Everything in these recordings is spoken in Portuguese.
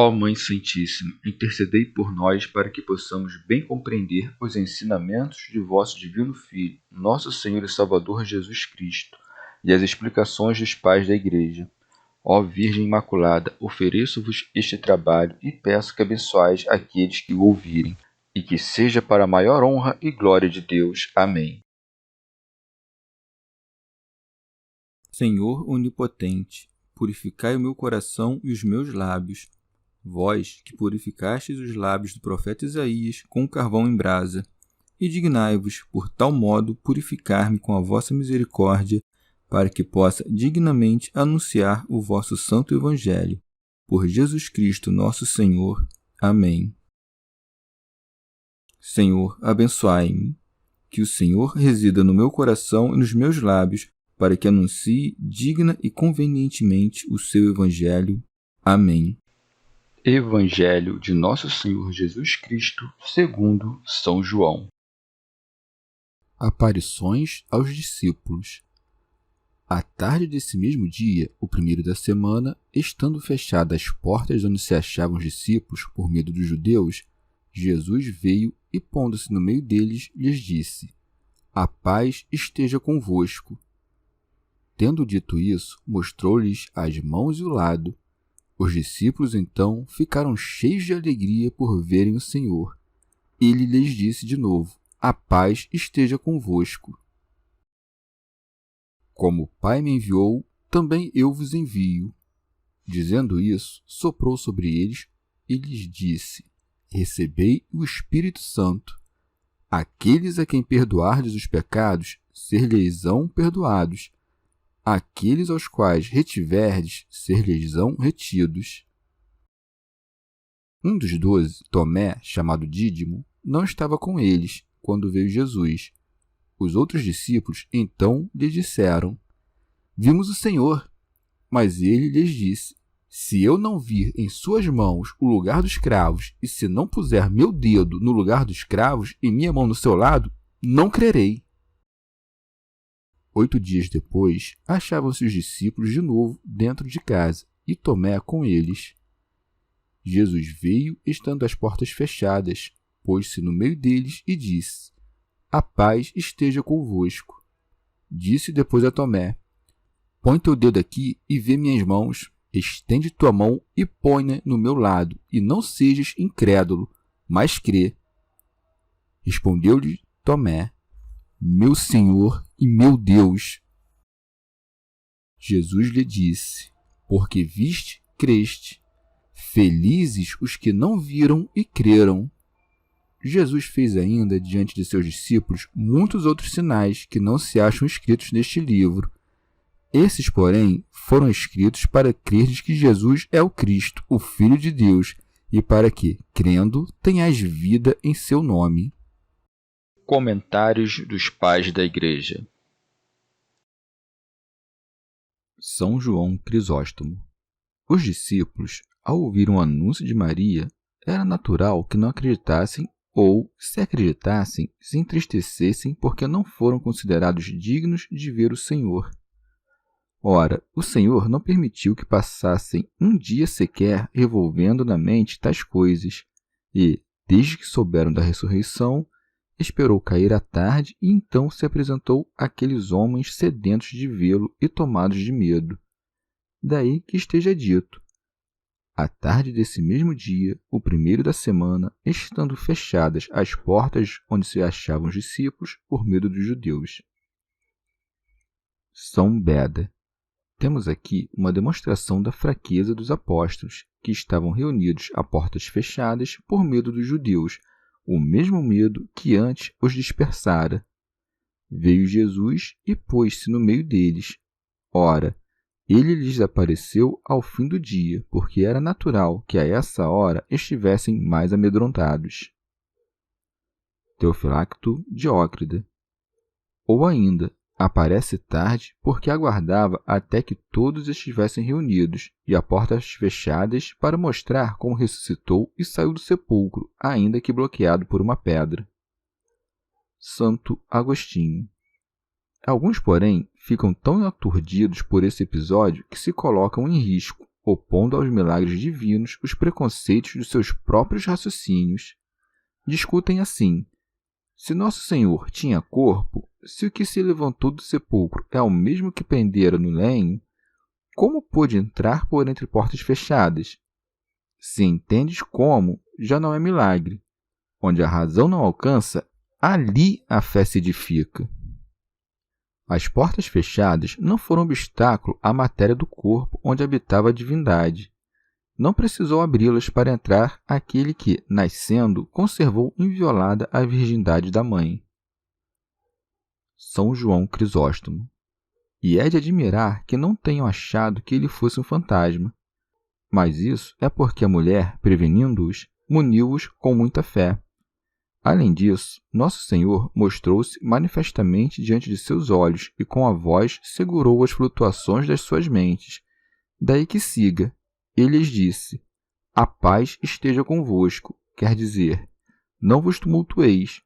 Ó Mãe Santíssima, intercedei por nós para que possamos bem compreender os ensinamentos de vosso Divino Filho, nosso Senhor e Salvador Jesus Cristo, e as explicações dos pais da Igreja. Ó Virgem Imaculada, ofereço-vos este trabalho e peço que abençoais aqueles que o ouvirem, e que seja para a maior honra e glória de Deus. Amém. Senhor onipotente, purificai o meu coração e os meus lábios. Vós, que purificastes os lábios do profeta Isaías com carvão em brasa, e dignai-vos, por tal modo, purificar-me com a vossa misericórdia, para que possa dignamente anunciar o vosso santo Evangelho. Por Jesus Cristo, nosso Senhor. Amém. Senhor, abençoai-me. Que o Senhor resida no meu coração e nos meus lábios, para que anuncie digna e convenientemente o seu Evangelho. Amém. Evangelho de Nosso Senhor Jesus Cristo, segundo São João. Aparições aos discípulos. À tarde desse mesmo dia, o primeiro da semana, estando fechadas as portas onde se achavam os discípulos por medo dos judeus, Jesus veio e, pondo-se no meio deles, lhes disse: A paz esteja convosco. Tendo dito isso, mostrou-lhes as mãos e o lado. Os discípulos, então, ficaram cheios de alegria por verem o Senhor. Ele lhes disse de novo: A paz esteja convosco. Como o Pai me enviou, também eu vos envio. Dizendo isso, soprou sobre eles e lhes disse: Recebei o Espírito Santo. Aqueles a quem perdoardes os pecados, ser-lhes-ão perdoados. Aqueles aos quais retiverdes, ser-lhes-ão retidos. Um dos 12, Tomé, chamado Dídimo, não estava com eles quando veio Jesus. Os outros discípulos, então, lhe disseram: Vimos o Senhor. Mas ele lhes disse: Se eu não vir em suas mãos o lugar dos cravos, e se não puser meu dedo no lugar dos cravos e minha mão no seu lado, não crerei. 8 dias depois, achavam-se os discípulos de novo dentro de casa, e Tomé com eles. Jesus veio, estando as portas fechadas, pôs-se no meio deles e disse: A paz esteja convosco. Disse depois a Tomé: Põe teu dedo aqui e vê minhas mãos. Estende tua mão e põe-na no meu lado, e não sejas incrédulo, mas crê. Respondeu-lhe Tomé: Meu Senhor e meu Deus. Jesus lhe disse: Porque viste, creste. Felizes os que não viram e creram. Jesus fez ainda, diante de seus discípulos, muitos outros sinais que não se acham escritos neste livro. Esses, porém, foram escritos para crerdes que Jesus é o Cristo, o Filho de Deus, e para que, crendo, tenhais vida em seu nome. Comentários dos Pais da Igreja. São João Crisóstomo. Os discípulos, ao ouvir o anúncio de Maria, era natural que não acreditassem ou, se acreditassem, se entristecessem porque não foram considerados dignos de ver o Senhor. Ora, o Senhor não permitiu que passassem um dia sequer revolvendo na mente tais coisas, e, desde que souberam da ressurreição, esperou cair a tarde e então se apresentou àqueles homens sedentos de vê-lo e tomados de medo. Daí que esteja dito: à tarde desse mesmo dia, o primeiro da semana, estando fechadas as portas onde se achavam os discípulos por medo dos judeus. São Beda. Temos aqui uma demonstração da fraqueza dos apóstolos, que estavam reunidos a portas fechadas por medo dos judeus, o mesmo medo que antes os dispersara. Veio Jesus e pôs-se no meio deles. Ora, ele lhes apareceu ao fim do dia, porque era natural que a essa hora estivessem mais amedrontados. Teofilacto Diócrida. Ou ainda, aparece tarde porque aguardava até que todos estivessem reunidos e a portas fechadas para mostrar como ressuscitou e saiu do sepulcro, ainda que bloqueado por uma pedra. Santo Agostinho. Alguns, porém, ficam tão aturdidos por esse episódio que se colocam em risco opondo aos milagres divinos os preconceitos dos seus próprios raciocínios. Discutem assim: se Nosso Senhor tinha corpo, se o que se levantou do sepulcro é o mesmo que pendera no lenho, como pôde entrar por entre portas fechadas? Se entendes como, já não é milagre. Onde a razão não alcança, ali a fé se edifica. As portas fechadas não foram obstáculo à matéria do corpo onde habitava a divindade. Não precisou abri-las para entrar aquele que, nascendo, conservou inviolada a virgindade da mãe. São João Crisóstomo. E é de admirar que não tenham achado que ele fosse um fantasma. Mas isso é porque a mulher, prevenindo-os, muniu-os com muita fé. Além disso, Nosso Senhor mostrou-se manifestamente diante de seus olhos e com a voz segurou as flutuações das suas mentes. Daí que siga, ele lhes disse: a paz esteja convosco, quer dizer, não vos tumultueis.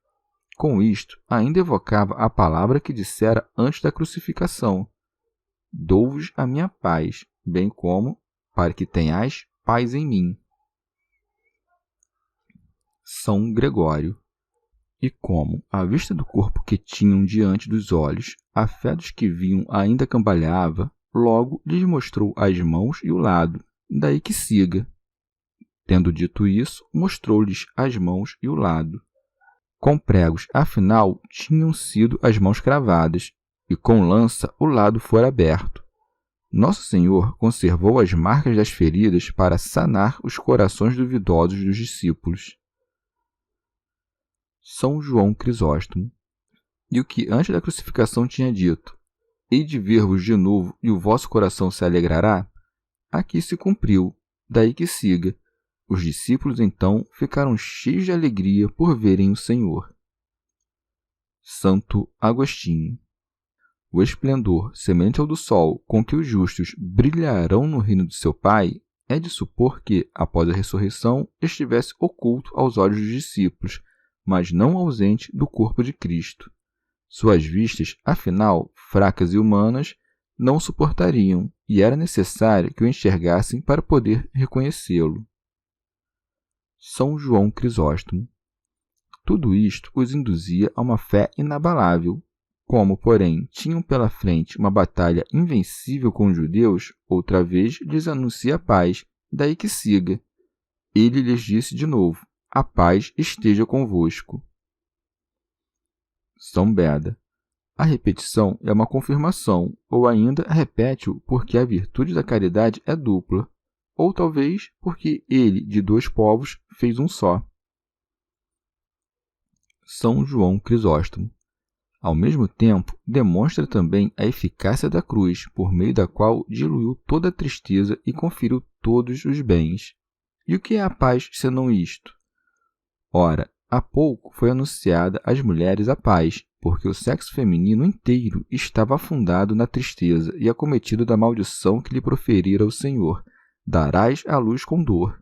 Com isto, ainda evocava a palavra que dissera antes da crucificação: dou-vos a minha paz, bem como para que tenhais paz em mim. São Gregório. E como, à vista do corpo que tinham diante dos olhos, a fé dos que viam ainda cambaleava, logo lhes mostrou as mãos e o lado, daí que siga. Tendo dito isso, mostrou-lhes as mãos e o lado. Com pregos, afinal, tinham sido as mãos cravadas, e com lança o lado fora aberto. Nosso Senhor conservou as marcas das feridas para sanar os corações duvidosos dos discípulos. São João Crisóstomo. E o que antes da crucificação tinha dito: hei de ver-vos de novo e o vosso coração se alegrará, aqui se cumpriu, daí que siga. Os discípulos então ficaram cheios de alegria por verem o Senhor. Santo Agostinho. O esplendor, semelhante ao do sol, com que os justos brilharão no reino de seu Pai, é de supor que, após a ressurreição, estivesse oculto aos olhos dos discípulos, mas não ausente do corpo de Cristo. Suas vistas, afinal, fracas e humanas, não o suportariam, e era necessário que o enxergassem para poder reconhecê-lo. São João Crisóstomo. Tudo isto os induzia a uma fé inabalável. Como, porém, tinham pela frente uma batalha invencível com os judeus, outra vez lhes anuncia a paz, daí que siga. Ele lhes disse de novo: a paz esteja convosco. São Beda. A repetição é uma confirmação, ou ainda repete-o porque a virtude da caridade é dupla, ou talvez porque ele, de dois povos, fez um só. São João Crisóstomo. Ao mesmo tempo, demonstra também a eficácia da cruz, por meio da qual diluiu toda a tristeza e conferiu todos os bens. E o que é a paz senão isto? Ora, há pouco foi anunciada às mulheres a paz, porque o sexo feminino inteiro estava afundado na tristeza e acometido da maldição que lhe proferira o Senhor: darás à luz com dor.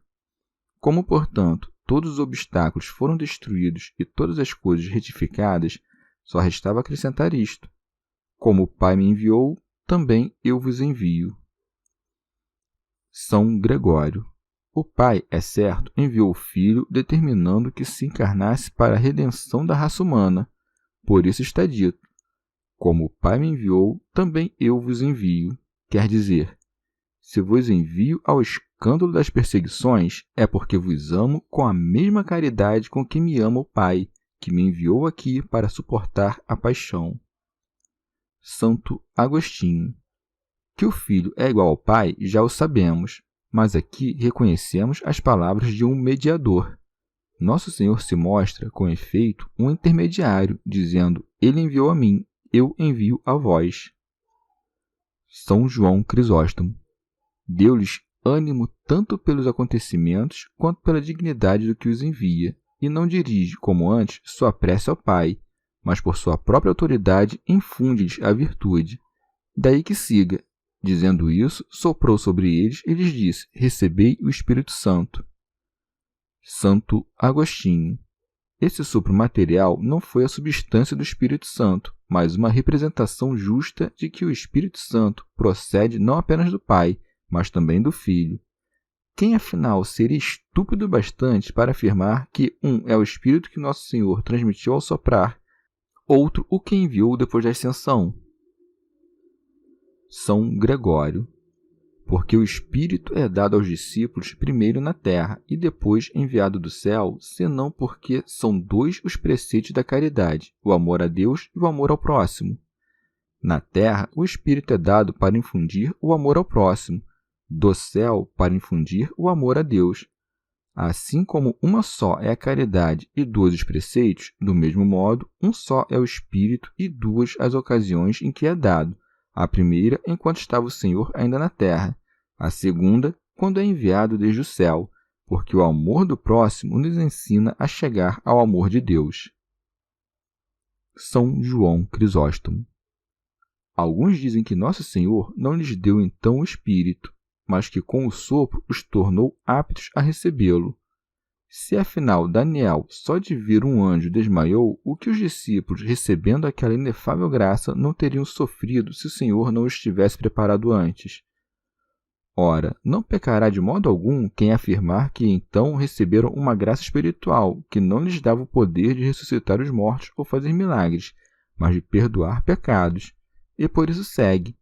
Como, portanto, todos os obstáculos foram destruídos e todas as coisas retificadas, só restava acrescentar isto: como o Pai me enviou, também eu vos envio. São Gregório. O Pai, é certo, enviou o Filho, determinando que se encarnasse para a redenção da raça humana. Por isso está dito: como o Pai me enviou, também eu vos envio. Quer dizer, se vos envio ao escândalo das perseguições, é porque vos amo com a mesma caridade com que me ama o Pai, que me enviou aqui para suportar a paixão. Santo Agostinho. Que o Filho é igual ao Pai, já o sabemos, mas aqui reconhecemos as palavras de um mediador. Nosso Senhor se mostra, com efeito, um intermediário, dizendo: ele enviou a mim, eu envio a vós. São João Crisóstomo. Deu-lhes ânimo tanto pelos acontecimentos quanto pela dignidade do que os envia, e não dirige, como antes, sua prece ao Pai, mas por sua própria autoridade infunde-lhes a virtude. Daí que siga. Dizendo isso, soprou sobre eles e lhes disse: recebei o Espírito Santo. Santo Agostinho. Esse sopro material não foi a substância do Espírito Santo, mas uma representação justa de que o Espírito Santo procede não apenas do Pai, mas também do Filho. Quem, afinal, seria estúpido bastante para afirmar que um é o Espírito que Nosso Senhor transmitiu ao soprar, outro o que enviou depois da ascensão? São Gregório. Porque o Espírito é dado aos discípulos primeiro na terra e depois enviado do céu, senão porque são dois os preceitos da caridade, o amor a Deus e o amor ao próximo. Na terra, o Espírito é dado para infundir o amor ao próximo, do céu para infundir o amor a Deus. Assim como uma só é a caridade e dois os preceitos, do mesmo modo, um só é o Espírito e duas as ocasiões em que é dado, a primeira enquanto estava o Senhor ainda na terra, a segunda quando é enviado desde o céu, porque o amor do próximo nos ensina a chegar ao amor de Deus. São João Crisóstomo. Alguns dizem que Nosso Senhor não lhes deu então o Espírito, mas que com o sopro os tornou aptos a recebê-lo. Se afinal Daniel só de ver um anjo desmaiou, o que os discípulos, recebendo aquela inefável graça, não teriam sofrido se o Senhor não os tivesse preparado antes? Ora, não pecará de modo algum quem afirmar que então receberam uma graça espiritual, que não lhes dava o poder de ressuscitar os mortos ou fazer milagres, mas de perdoar pecados. E por isso segue: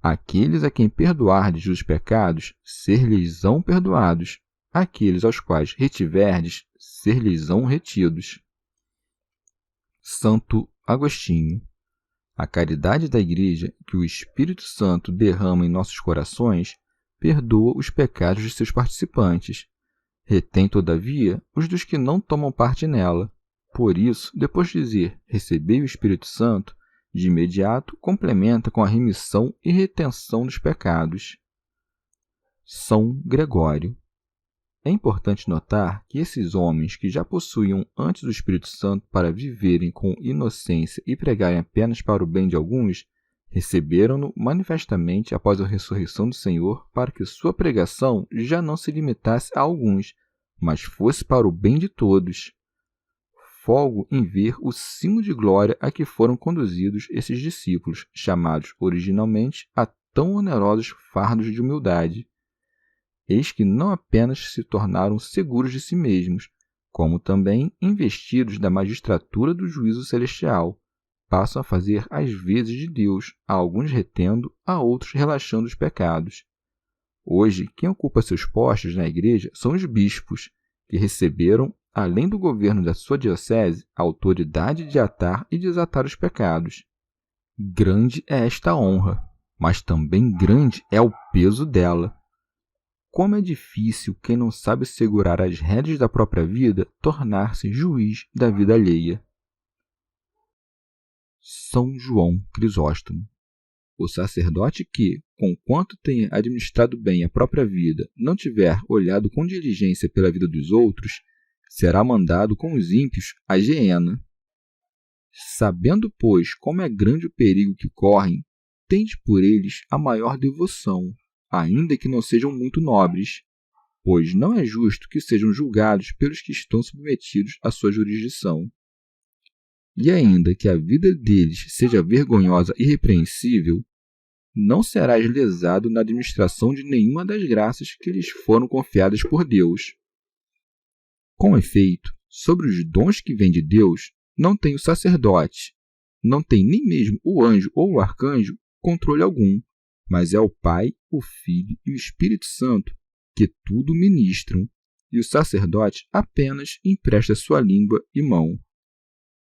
aqueles a quem perdoardes os pecados, ser-lhes-ão perdoados. Aqueles aos quais retiverdes, ser-lhes-ão retidos. Santo Agostinho. A caridade da Igreja que o Espírito Santo derrama em nossos corações perdoa os pecados de seus participantes. Retém, todavia, os dos que não tomam parte nela. Por isso, depois de dizer recebei o Espírito Santo, de imediato complementa com a remissão e retenção dos pecados. São Gregório. É importante notar que esses homens que já possuíam antes o Espírito Santo para viverem com inocência e pregarem apenas para o bem de alguns, receberam-no manifestamente após a ressurreição do Senhor para que sua pregação já não se limitasse a alguns, mas fosse para o bem de todos. Folgo em ver o cimo de glória a que foram conduzidos esses discípulos, chamados originalmente a tão onerosos fardos de humildade. Eis que não apenas se tornaram seguros de si mesmos, como também investidos da magistratura do juízo celestial, passam a fazer as vezes de Deus, a alguns retendo, a outros relaxando os pecados. Hoje, quem ocupa seus postos na igreja são os bispos, que receberam, além do governo da sua diocese, a autoridade de atar e desatar os pecados. Grande é esta honra, mas também grande é o peso dela. Como é difícil quem não sabe segurar as rédeas da própria vida tornar-se juiz da vida alheia. São João Crisóstomo. O sacerdote que, conquanto tenha administrado bem a própria vida, não tiver olhado com diligência pela vida dos outros, será mandado com os ímpios à geena. Sabendo, pois, como é grande o perigo que correm, tende por eles a maior devoção, ainda que não sejam muito nobres, pois não é justo que sejam julgados pelos que estão submetidos à sua jurisdição. E ainda que a vida deles seja vergonhosa e irrepreensível, não serás lesado na administração de nenhuma das graças que lhes foram confiadas por Deus. Com efeito, sobre os dons que vêm de Deus, não tem o sacerdote, não tem nem mesmo o anjo ou o arcanjo controle algum, mas é o Pai, o Filho e o Espírito Santo que tudo ministram, e o sacerdote apenas empresta sua língua e mão.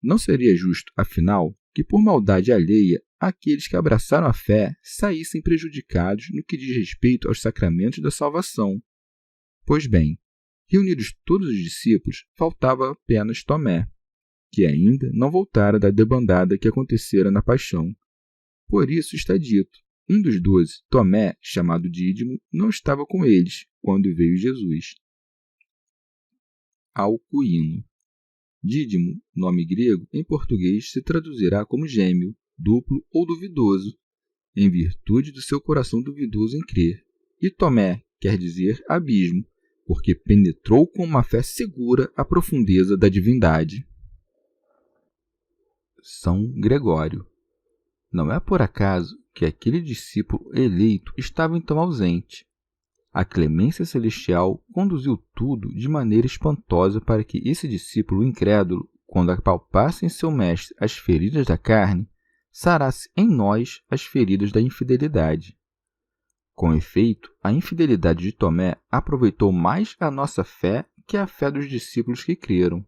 Não seria justo, afinal, que por maldade alheia aqueles que abraçaram a fé saíssem prejudicados no que diz respeito aos sacramentos da salvação. Pois bem, reunidos todos os discípulos, faltava apenas Tomé, que ainda não voltara da debandada que acontecera na paixão. Por isso está dito: um dos 12, Tomé, chamado Dídimo, não estava com eles quando veio Jesus. Alcuíno. Dídimo, nome grego, em português se traduzirá como gêmeo, duplo ou duvidoso, em virtude do seu coração duvidoso em crer. E Tomé quer dizer abismo, porque penetrou com uma fé segura a profundeza da divindade. São Gregório. Não é por acaso que aquele discípulo eleito estava então ausente. A clemência celestial conduziu tudo de maneira espantosa para que esse discípulo incrédulo, quando apalpasse em seu mestre as feridas da carne, sarasse em nós as feridas da infidelidade. Com efeito, a infidelidade de Tomé aproveitou mais a nossa fé que a fé dos discípulos que creram,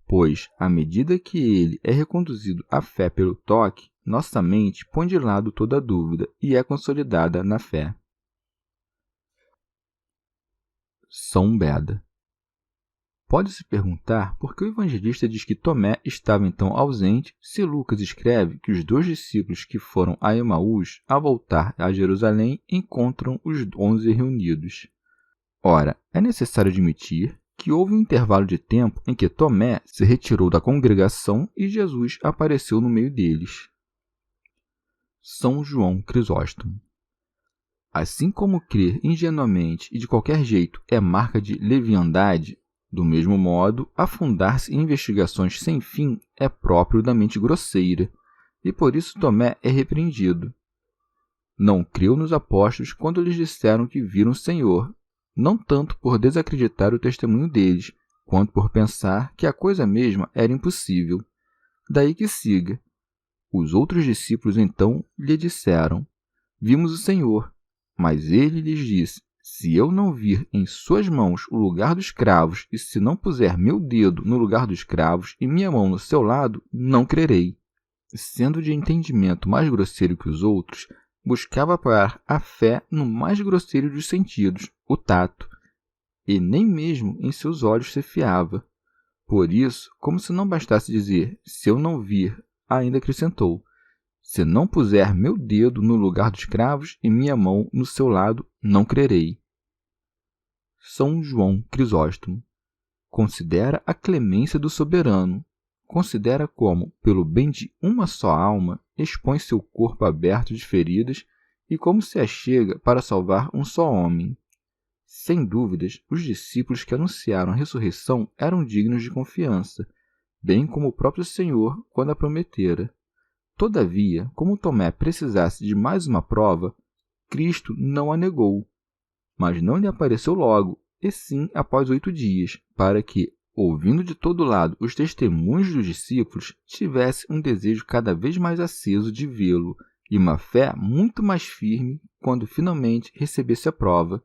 pois, à medida que ele é reconduzido à fé pelo toque, nossa mente põe de lado toda dúvida e é consolidada na fé. São Beda. Pode-se perguntar por que o evangelista diz que Tomé estava então ausente, se Lucas escreve que os 2 discípulos que foram a Emaús, ao voltar a Jerusalém, encontram os 11 reunidos. Ora, é necessário admitir que houve um intervalo de tempo em que Tomé se retirou da congregação e Jesus apareceu no meio deles. São João Crisóstomo. Assim como crer ingenuamente e de qualquer jeito é marca de leviandade, do mesmo modo, afundar-se em investigações sem fim é próprio da mente grosseira, e por isso Tomé é repreendido. Não creu nos apóstolos quando lhes disseram que viram o Senhor, não tanto por desacreditar o testemunho deles, quanto por pensar que a coisa mesma era impossível. Daí que siga. Os outros discípulos então lhe disseram: Vimos o Senhor. Mas ele lhes disse: Se eu não vir em suas mãos o lugar dos cravos, e se não puser meu dedo no lugar dos cravos e minha mão no seu lado, não crerei. Sendo de entendimento mais grosseiro que os outros, buscava apoiar a fé no mais grosseiro dos sentidos, o tato, e nem mesmo em seus olhos se fiava. Por isso, como se não bastasse dizer: Se eu não vir, ainda acrescentou: Se não puser meu dedo no lugar dos cravos e minha mão no seu lado, não crerei. São João Crisóstomo. Considera a clemência do soberano. Considera como, pelo bem de uma só alma, expõe seu corpo aberto de feridas e como se achega para salvar um só homem. Sem dúvidas, os discípulos que anunciaram a ressurreição eram dignos de confiança, bem como o próprio Senhor quando a prometera. Todavia, como Tomé precisasse de mais uma prova, Cristo não a negou, mas não lhe apareceu logo, e sim após 8 dias, para que, ouvindo de todo lado os testemunhos dos discípulos, tivesse um desejo cada vez mais aceso de vê-lo e uma fé muito mais firme quando finalmente recebesse a prova.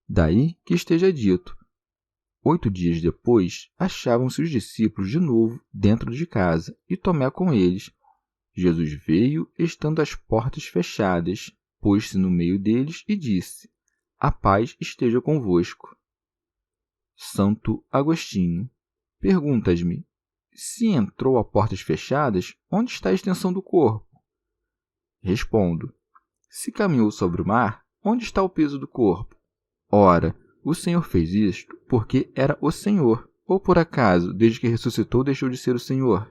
Daí que esteja dito: 8 dias depois, achavam-se os discípulos de novo dentro de casa, e Tomé com eles. Jesus veio, estando as portas fechadas, pôs-se no meio deles e disse: A paz esteja convosco. Santo Agostinho. Perguntas-me: se entrou a portas fechadas, onde está a extensão do corpo? Respondo: se caminhou sobre o mar, onde está o peso do corpo? Ora, o Senhor fez isto porque era o Senhor, ou por acaso, desde que ressuscitou, deixou de ser o Senhor?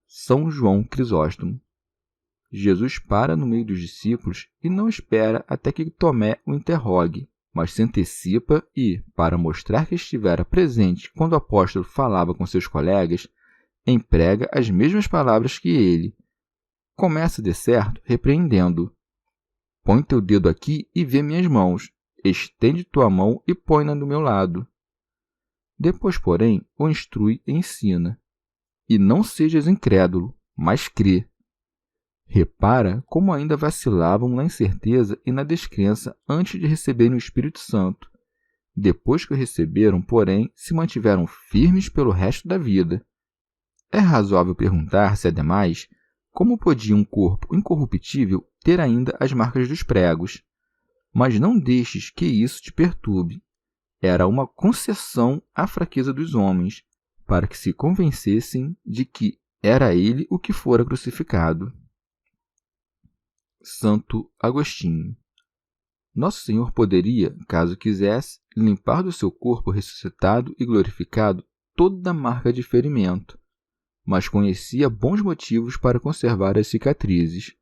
São João Crisóstomo. Jesus para no meio dos discípulos e não espera até que Tomé o interrogue, mas se antecipa e, para mostrar que estivera presente quando o apóstolo falava com seus colegas, emprega as mesmas palavras que ele. Começa, de certo, repreendendo: Põe teu dedo aqui e vê minhas mãos. Estende tua mão e põe-na do meu lado. Depois, porém, o instrui e ensina: E não sejas incrédulo, mas crê. Repara como ainda vacilavam na incerteza e na descrença antes de receberem o Espírito Santo. Depois que o receberam, porém, se mantiveram firmes pelo resto da vida. É razoável perguntar-se, ademais, como podia um corpo incorruptível ter ainda as marcas dos pregos? Mas não deixes que isso te perturbe. Era uma concessão à fraqueza dos homens, para que se convencessem de que era ele o que fora crucificado. Santo Agostinho. Nosso Senhor poderia, caso quisesse, limpar do seu corpo ressuscitado e glorificado toda a marca de ferimento, mas conhecia bons motivos para conservar as cicatrizes.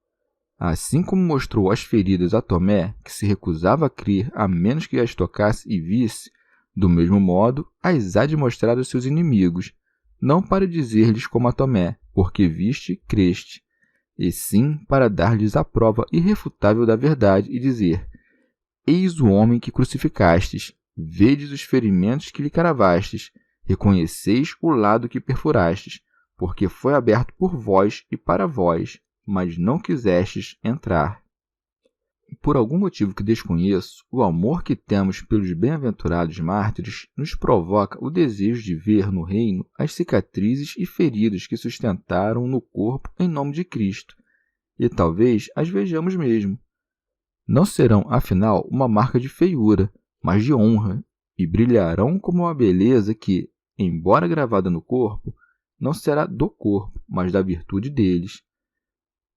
Assim como mostrou as feridas a Tomé, que se recusava a crer a menos que as tocasse e visse, do mesmo modo as há de mostrar aos seus inimigos, não para dizer-lhes como a Tomé: porque viste, creste. e sim para dar-lhes a prova irrefutável da verdade e dizer: eis o homem que crucificastes, vedes os ferimentos que lhe cravastes, reconheceis o lado que perfurastes, porque foi aberto por vós e para vós, mas não quisestes entrar. Por algum motivo que desconheço, o amor que temos pelos bem-aventurados mártires nos provoca o desejo de ver no reino as cicatrizes e feridas que sustentaram no corpo em nome de Cristo, e talvez as vejamos mesmo. Não serão, afinal, uma marca de feiura, mas de honra, e brilharão como uma beleza que, embora gravada no corpo, não será do corpo, mas da virtude deles.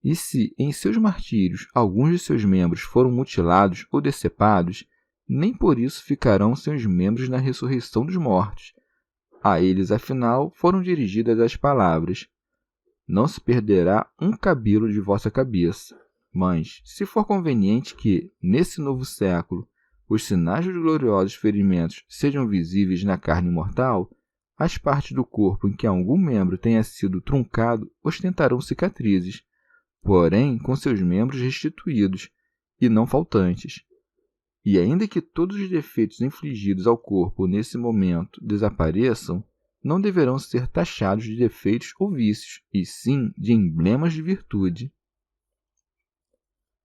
E se, em seus martírios, alguns de seus membros foram mutilados ou decepados, nem por isso ficarão seus membros na ressurreição dos mortos. A eles, afinal, foram dirigidas as palavras: não se perderá um cabelo de vossa cabeça. Mas, se for conveniente que, nesse novo século, os sinais dos gloriosos ferimentos sejam visíveis na carne mortal, as partes do corpo em que algum membro tenha sido truncado ostentarão cicatrizes, porém com seus membros restituídos, e não faltantes. E ainda que todos os defeitos infligidos ao corpo nesse momento desapareçam, não deverão ser taxados de defeitos ou vícios, e sim de emblemas de virtude.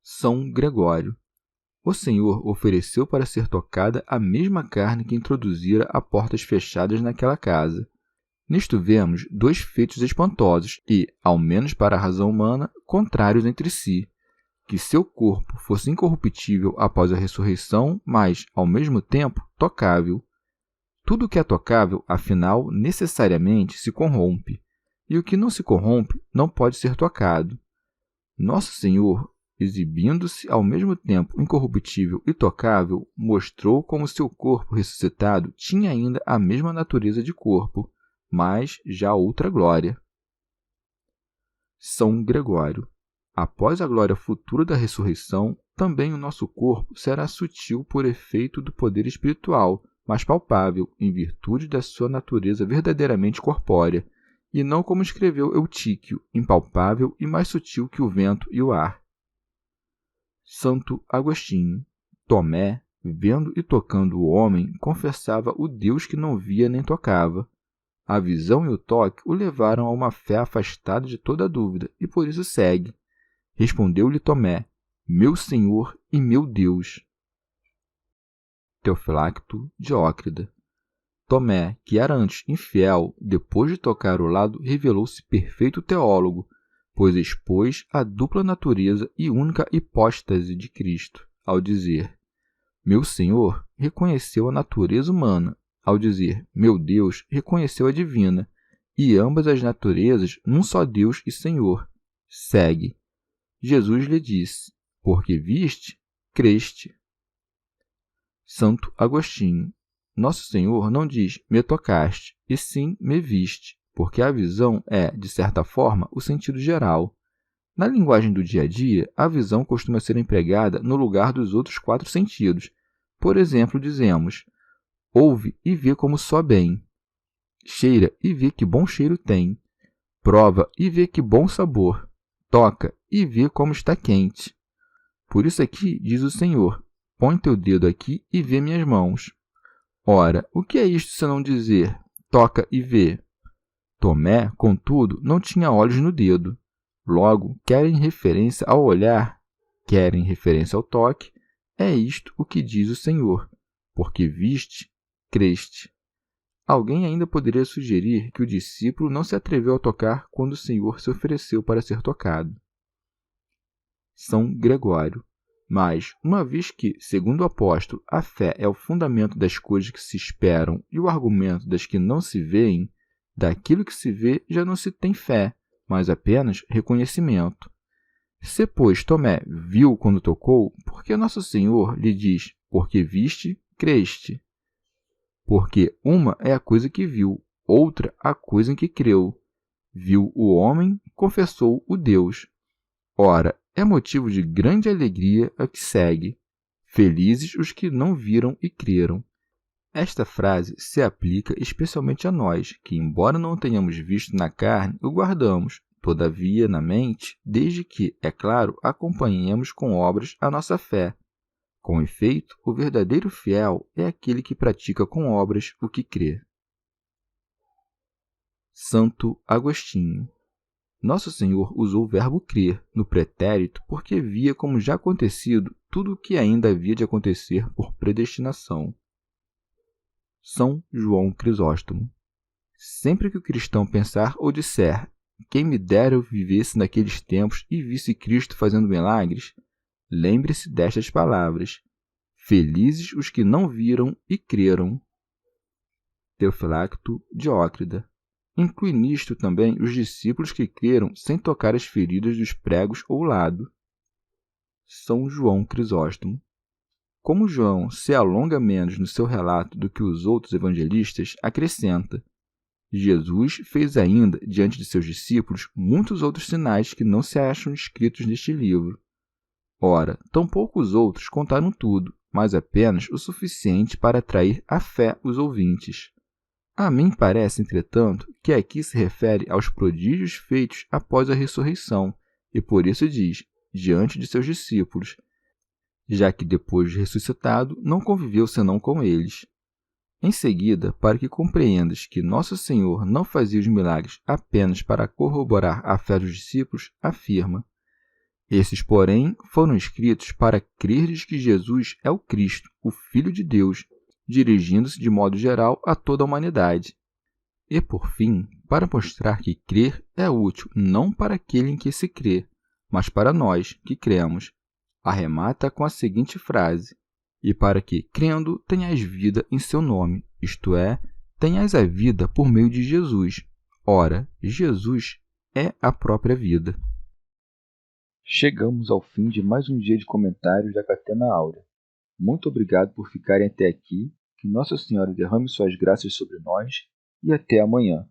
São Gregório. O Senhor ofereceu para ser tocada a mesma carne que introduzira a portas fechadas naquela casa. Nisto vemos dois feitos espantosos e, ao menos para a razão humana, contrários entre si: que seu corpo fosse incorruptível após a ressurreição, mas, ao mesmo tempo, tocável. Tudo o que é tocável, afinal, necessariamente se corrompe, e o que não se corrompe não pode ser tocado. Nosso Senhor, exibindo-se ao mesmo tempo incorruptível e tocável, mostrou como seu corpo ressuscitado tinha ainda a mesma natureza de corpo, mas já outra glória. São Gregório. Após a glória futura da ressurreição, também o nosso corpo será sutil por efeito do poder espiritual, mas palpável, em virtude da sua natureza verdadeiramente corpórea, e não como escreveu Eutíquio, impalpável e mais sutil que o vento e o ar. Santo Agostinho. Tomé, vendo e tocando o homem, confessava o Deus que não via nem tocava. A visão e o toque o levaram a uma fé afastada de toda dúvida, e por isso segue. Respondeu-lhe Tomé: meu Senhor e meu Deus. Teofilacto Diócrida. Tomé, que era antes infiel, depois de tocar o lado, revelou-se perfeito teólogo, pois expôs a dupla natureza e única hipóstase de Cristo, ao dizer: meu Senhor, reconheceu a natureza humana, ao dizer: meu Deus, reconheceu a divina, e ambas as naturezas num só Deus e Senhor. Segue. Jesus lhe disse: porque viste, creste. Santo Agostinho. Nosso Senhor não diz me tocaste, e sim me viste, porque a visão é, de certa forma, o sentido geral. Na linguagem do dia a dia, a visão costuma ser empregada no lugar dos outros 4 sentidos. Por exemplo, dizemos: ouve e vê como soa bem. Cheira e vê que bom cheiro tem. Prova e vê que bom sabor. Toca e vê como está quente. Por isso aqui diz o Senhor: põe teu dedo aqui e vê minhas mãos. Ora, o que é isto senão dizer: toca e vê? Tomé, contudo, não tinha olhos no dedo. Logo, quer em referência ao olhar, quer em referência ao toque, é isto o que diz o Senhor: porque viste, creste. Alguém ainda poderia sugerir que o discípulo não se atreveu a tocar quando o Senhor se ofereceu para ser tocado. São Gregório. Mas, uma vez que, segundo o apóstolo, a fé é o fundamento das coisas que se esperam e o argumento das que não se veem, daquilo que se vê já não se tem fé, mas apenas reconhecimento. Se, pois, Tomé viu quando tocou, por que Nosso Senhor lhe diz: porque viste, creste? Porque uma é a coisa que viu, outra a coisa em que creu. Viu o homem, confessou o Deus. Ora, é motivo de grande alegria a que segue: felizes os que não viram e creram. Esta frase se aplica especialmente a nós, que, embora não tenhamos visto na carne, o guardamos, todavia, na mente, desde que, é claro, acompanhemos com obras a nossa fé. Com efeito, o verdadeiro fiel é aquele que pratica com obras o que crê. Santo Agostinho. Nosso Senhor usou o verbo crer no pretérito porque via como já acontecido tudo o que ainda havia de acontecer por predestinação. São João Crisóstomo. Sempre que o cristão pensar ou disser, quem me dera eu vivesse naqueles tempos e visse Cristo fazendo milagres, lembre-se destas palavras: felizes os que não viram e creram. Teofilacto Diócrida. Inclui nisto também os discípulos que creram sem tocar as feridas dos pregos ou lado. São João Crisóstomo. Como João se alonga menos no seu relato do que os outros evangelistas, acrescenta: Jesus fez ainda, diante de seus discípulos, muitos outros sinais que não se acham escritos neste livro. Ora, tampouco os outros contaram tudo, mas apenas o suficiente para atrair à fé os ouvintes. A mim parece, entretanto, que aqui se refere aos prodígios feitos após a ressurreição, e por isso diz, diante de seus discípulos, já que depois de ressuscitado não conviveu senão com eles. Em seguida, para que compreendas que Nosso Senhor não fazia os milagres apenas para corroborar a fé dos discípulos, afirma: esses, porém, foram escritos para crerdes que Jesus é o Cristo, o Filho de Deus, dirigindo-se de modo geral a toda a humanidade. E, por fim, para mostrar que crer é útil não para aquele em que se crê, mas para nós que cremos, arremata com a seguinte frase: e para que, crendo, tenhais vida em seu nome, isto é, tenhais a vida por meio de Jesus. Ora, Jesus é a própria vida. Chegamos ao fim de mais um dia de comentários da Catena Áurea. Muito obrigado por ficarem até aqui, que Nossa Senhora derrame suas graças sobre nós e até amanhã.